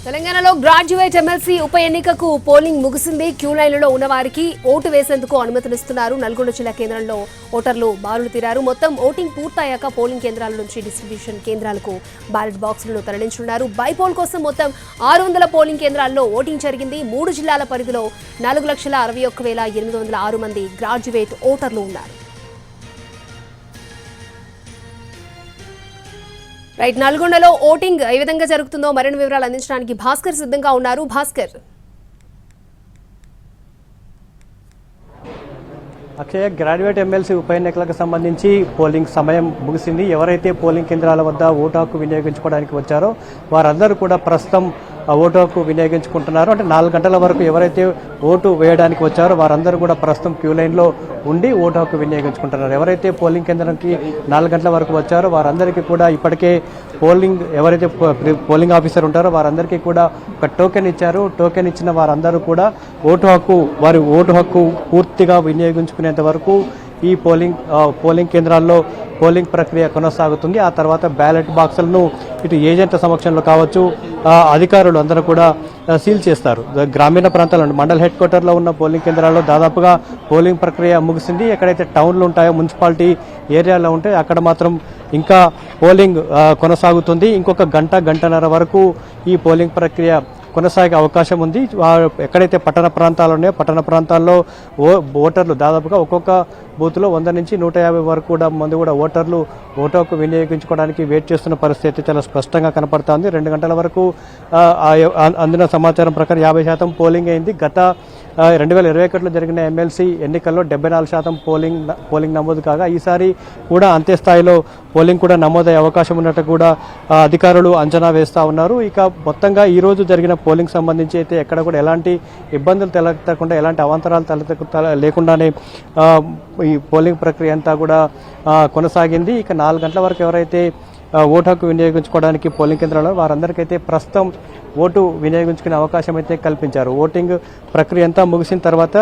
తెలంగాణలో graduate MLC ఉప ఎన్నికకు పోలింగ్ ముగిసింది. క్యూ లైన్లలో ఉన్న వారికి ఓటు వేసేందుకు అనుమతినిస్తున్నారు. నల్గొండ జిల్లా కేంద్రంలో ఓటర్లు బారులు తీరారు. మొత్తం ఓటింగ్ పూర్తయ్యాక పోలింగ్ కేంద్రాల నుంచి డిస్ట్రిబ్యూషన్ కేంద్రాలకు బ్యాలెట్ బాక్సులను తరలించనున్నారు. బైపోల్ కోసం మొత్తం 600 పోలింగ్ కేంద్రాల్లో ఓటింగ్ జరిగింది. 3 జిల్లాల పరిధిలో 4,61,806 మంది గ్రాడ్యుయేట్ ఓటర్లు ఉన్నారు. రైట్, నల్గొండలో ఓటింగ్ ఏ విధంగా జరుగుతుందో మరిన్ని వివరాలు అందించడానికి భాస్కర్ సిద్ధంగా ఉన్నారు. భాస్కర్, అక్షయ, గ్రాడ్యుయేట్ ఎమ్మెల్సీ ఉప ఎన్నికలకు సంబంధించి పోలింగ్ సమయం ముగిసింది. ఎవరైతే పోలింగ్ కేంద్రాల వద్ద ఓటు హక్కు వినియోగించుకోవడానికి వచ్చారో వారందరూ కూడా ప్రస్తుతం ఓటు హక్కు వినియోగించుకుంటున్నారు. అంటే 4 గంటల వరకు ఎవరైతే ఓటు వేయడానికి వచ్చారో వారందరూ కూడా ప్రస్తుతం క్యూ లైన్లో ఉండి ఓటు హక్కు వినియోగించుకుంటున్నారు. ఎవరైతే పోలింగ్ కేంద్రానికి 4 గంటల వరకు వచ్చారో వారందరికీ కూడా ఇప్పటికే ఎవరైతే పోలింగ్ ఆఫీసర్ ఉంటారో వారందరికీ కూడా ఒక టోకెన్ ఇచ్చారు. టోకెన్ ఇచ్చిన వారందరూ కూడా వారి ఓటు హక్కు పూర్తిగా వినియోగించుకునేంత వరకు ఈ పోలింగ్ కేంద్రాల్లో పోలింగ్ ప్రక్రియ కొనసాగుతుంది. ఆ తర్వాత బ్యాలెట్ బాక్సులను ఇటు ఏజెంట్ల సమక్షంలో కావచ్చు అధికారులు అందరూ కూడా సీల్ చేస్తారు. గ్రామీణ ప్రాంతాల్లో మండల్ హెడ్ క్వార్టర్లో ఉన్న పోలింగ్ కేంద్రాల్లో దాదాపుగా పోలింగ్ ప్రక్రియ ముగిసింది. ఎక్కడైతే టౌన్లు ఉంటాయో మున్సిపాలిటీ ఏరియాలో ఉంటాయో అక్కడ మాత్రం ఇంకా పోలింగ్ కొనసాగుతుంది. ఇంకొక గంటన్నర వరకు ఈ పోలింగ్ ప్రక్రియ కొనసాగే అవకాశం ఉంది. ఎక్కడైతే పట్టణ ప్రాంతాలు ఉన్నాయో పట్టణ ప్రాంతాల్లో ఓటర్లు దాదాపుగా ఒక్కొక్క బూత్లో 100 నుంచి 150 వరకు కూడా మంది కూడా ఓటర్లు ఓటు హక్కు వినియోగించుకోవడానికి వెయిట్ చేస్తున్న పరిస్థితి చాలా స్పష్టంగా కనపడుతోంది. 2 గంటల వరకు అందిన సమాచారం ప్రకారం 50% పోలింగ్ అయింది. గత 2021లో జరిగిన ఎమ్మెల్సీ ఎన్నికల్లో 74% పోలింగ్ నమోదు కాగా ఈసారి కూడా అంతే స్థాయిలో పోలింగ్ కూడా నమోదయ్యే అవకాశం ఉన్నట్టు కూడా అధికారులు అంచనా వేస్తూ ఉన్నారు. ఇక మొత్తంగా ఈ రోజు జరిగిన పోలింగ్ సంబంధించి అయితే ఎక్కడ కూడా ఎలాంటి ఇబ్బందులు తలెత్తకుండా ఎలాంటి అవాంతరాలు లేకుండానే ఈ పోలింగ్ ప్రక్రియ అంతా కూడా కొనసాగింది. ఇక 4 గంటల వరకు ఎవరైతే ఓటు హక్కు వినియోగించుకోవడానికి పోలింగ్ కేంద్రాల్లో వారందరికైతే ప్రస్తుతం ఓటు వినియోగించుకునే అవకాశం అయితే కల్పించారు. ఓటింగ్ ప్రక్రియ అంతా ముగిసిన తర్వాత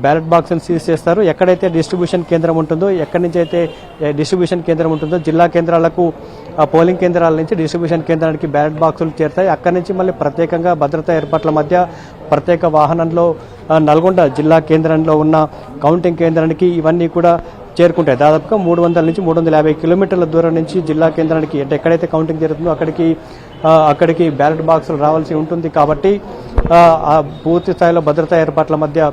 బ్యాలెట్ బాక్సులు సీజ్ చేస్తారు. ఎక్కడైతే డిస్ట్రిబ్యూషన్ కేంద్రం ఉంటుందో ఎక్కడి నుంచి అయితే డిస్ట్రిబ్యూషన్ కేంద్రం ఉంటుందో జిల్లా కేంద్రాలకు పోలింగ్ కేంద్రాల నుంచి డిస్ట్రిబ్యూషన్ కేంద్రానికి బ్యాలెట్ బాక్సులు చేరుతాయి. అక్కడి నుంచి మళ్ళీ ప్రత్యేకంగా భద్రతా ఏర్పాట్ల మధ్య ప్రత్యేక వాహనంలో నల్గొండ జిల్లా కేంద్రంలో ఉన్న కౌంటింగ్ కేంద్రానికి ఇవన్నీ కూడా చేరుకుంటాయి. దాదాపుగా 300 నుంచి 350 కిలోమీటర్ల దూరం నుంచి జిల్లా కేంద్రానికి అంటే ఎక్కడైతే కౌంటింగ్ జరుగుతుందో అక్కడికి బ్యాలెట్ బాక్సులు రావాల్సి ఉంటుంది. కాబట్టి పూర్తి స్థాయిలో భద్రతా ఏర్పాట్ల మధ్య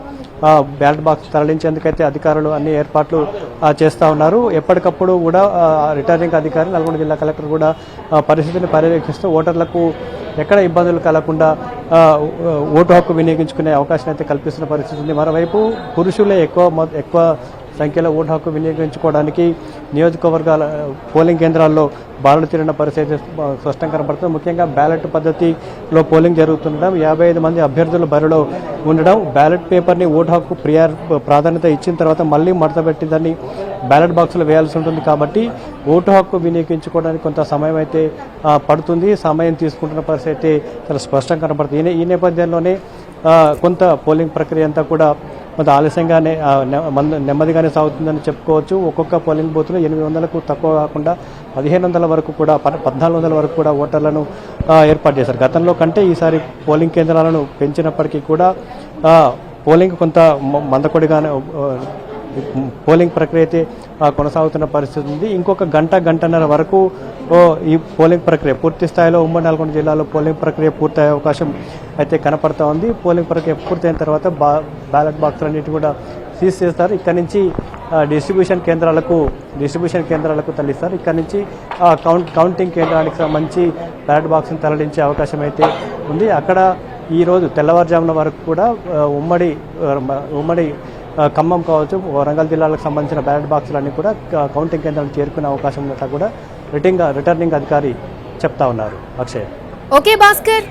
బ్యాలెట్ బాక్స్ తరలించేందుకైతే అధికారులు అన్ని ఏర్పాట్లు చేస్తూ ఉన్నారు. ఎప్పటికప్పుడు కూడా రిటర్నింగ్ అధికారి నల్గొండ జిల్లా కలెక్టర్ కూడా పరిస్థితిని పర్యవేక్షిస్తూ ఓటర్లకు ఎక్కడ ఇబ్బందులు కలగకుండా ఓటు హక్కు వినియోగించుకునే అవకాశం అయితే కల్పిస్తున్న పరిస్థితి ఉంది. మరోవైపు పురుషులే ఎక్కువ సంఖ్యలో ఓటు హక్కు వినియోగించుకోవడానికి నియోజకవర్గాల పోలింగ్ కేంద్రాల్లో బారులు తీరిన పరిస్థితి స్పష్టంగా కనపడుతుంది. ముఖ్యంగా బ్యాలెట్ పద్ధతిలో పోలింగ్ జరుగుతుండడం, 55 మంది అభ్యర్థులు బరిలో ఉండడం, బ్యాలెట్ పేపర్ని ఓటు హక్కు ప్రాధాన్యత ఇచ్చిన తర్వాత మళ్ళీ మడతపెట్టి దాన్ని బ్యాలెట్ బాక్సులు వేయాల్సి ఉంటుంది. కాబట్టి ఓటు హక్కు వినియోగించుకోవడానికి కొంత సమయం అయితే పడుతుంది. సమయం తీసుకుంటున్న పరిస్థితి చాలా స్పష్టంగా కనపడుతుంది. ఈ నేపథ్యంలోనే కొంత పోలింగ్ ప్రక్రియ అంతా కూడా కొంత ఆలస్యంగానే నెమ్మదిగానే సాగుతుందని చెప్పుకోవచ్చు. ఒక్కొక్క పోలింగ్ బూత్లో 800కు తక్కువ కాకుండా 1500 వరకు కూడా 1400 వరకు కూడా ఓటర్లను ఏర్పాటు చేశారు. గతంలో కంటే ఈసారి పోలింగ్ కేంద్రాలను పెంచినప్పటికీ కూడా పోలింగ్ కొంత మందకొడిగానే పోలింగ్ ప్రక్రియ అయితే కొనసాగుతున్న పరిస్థితి ఉంది. ఇంకొక గంటన్నర వరకు ఈ పోలింగ్ ప్రక్రియ పూర్తి స్థాయిలో ఉమ్మడి నల్గొండ జిల్లాలో పోలింగ్ ప్రక్రియ పూర్తయ్యే అవకాశం అయితే కనపడతా ఉంది. పోలింగ్ ప్రక్రియ పూర్తయిన తర్వాత బ్యాలెట్ బాక్సులన్నిటి కూడా సీజ్ చేస్తారు. ఇక్కడ నుంచి డిస్ట్రిబ్యూషన్ కేంద్రాలకు తరలిస్తారు. ఇక్కడ నుంచి కౌంటింగ్ కేంద్రానికి సంబంధించి బ్యాలెట్ బాక్స్ని తరలించే అవకాశం అయితే ఉంది. అక్కడ ఈరోజు తెల్లవారుజామున వరకు కూడా ఉమ్మడి ఖమ్మం కావచ్చు, వరంగల్ జిల్లాలకు సంబంధించిన బ్యాలెట్ బాక్సులన్నీ కూడా కౌంటింగ్ కేంద్రాలకు చేరుకునే అవకాశం ఉన్నట్టు కూడా రిటర్నింగ్ అధికారి చెప్తా ఉన్నారు. అక్షయ్. ఓకే భాస్కర్.